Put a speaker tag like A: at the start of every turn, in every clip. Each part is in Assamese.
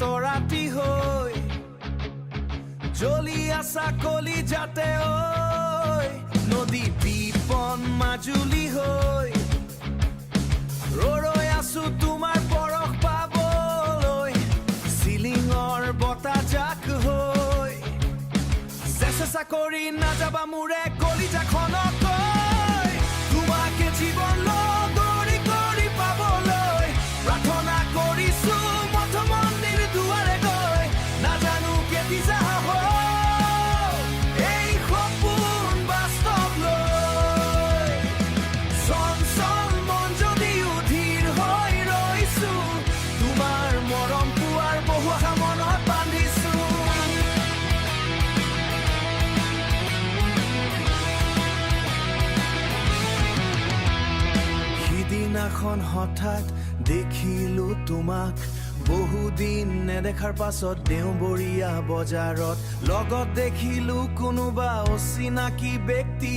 A: তৰাতি হৈ জ্বলি আছা কলি যাতে ঐ নদী বিপন মাজুলী হৈ ৰৈ আছো তোমাৰ পৰশ পাবলৈ চিলিঙৰ বতাজাক হৈ চেষ্টা কৰি নাযাবা মোৰে কলিজাখনকৈ তোমাকে জীৱন লগৰী কৰি পাবলৈ প্ৰাৰ্থনা কৰিছো মঠ মন্দিৰ দুৱাৰে গৈ নাজানো কেতিয়া হ'ব এই সপোন বাস্তৱ লৈ চঞ্চল মন যদিও ধীৰ হৈ ৰৈছো তোমাৰ মৰম পোৱাৰ বহু আশা মনত বান্ধিছো সিদিনাখন হঠাৎ দেখিলো তোমাক বহুদিন নেদেখাৰ পাছত দেওবৰীয়া বজাৰত লগত দেখিলো কোনোবা অচিনাকি ব্যক্তি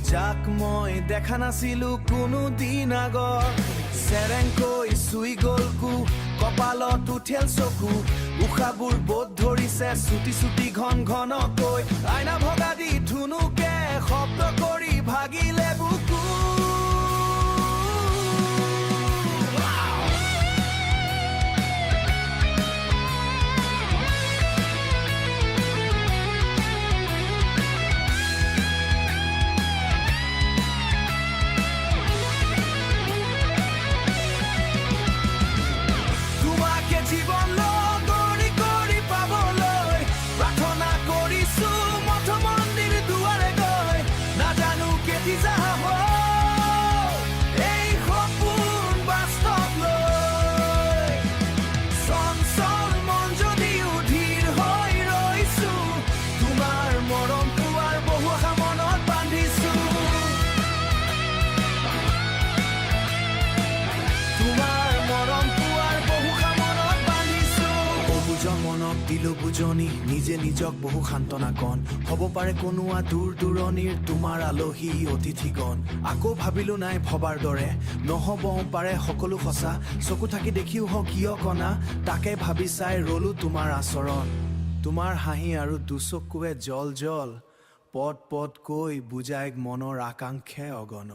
A: যাক মই দেখা নাছিলো কোনো দিন আগত চেৰেংকৈ চুই গ'লকো কপালত উঠেল চকু উশাবোৰ বোধ ধৰিছে চুটি চুটি ঘন ঘনকৈ আইনা ভগা দি ধুনুকে শব্দ কৰি ভাগিলে বুকু জীৱন লগৰী কৰি পাবলৈ প্ৰাৰ্থনা কৰিছো মঠ মন্দিৰ দুৱাৰে গৈ নাজানো কেতিয়া হ'ব এই সপোন বাস্তৱ লৈ চঞ্চল মন যদিও ধীৰ হৈ ৰৈছো তোমাৰ মৰম পোৱাৰ বহু আশা মনত বান্ধিছো তোমাৰ মৰম পোৱাৰ বহু মনক দিলো বুজনি নিজে নিজক বহু সান্তনা কণ হ'ব পাৰে কোনোৱা দূৰ দূৰণিৰ তোমাৰ আলহী অতিথিগণ আকৌ ভাবিলো নাই ভবাৰ দৰে নহ'ব পাৰে সকলো সঁচা চকু থাকি দেখিও হওক কিয় কণা তাকে ভাবি চাই ৰলো তোমাৰ আচৰণ তোমাৰ হাঁহি আৰু দুচকুৱে জল জল পদ পদকৈ বুজাই মনৰ আকাংক্ষে অগণ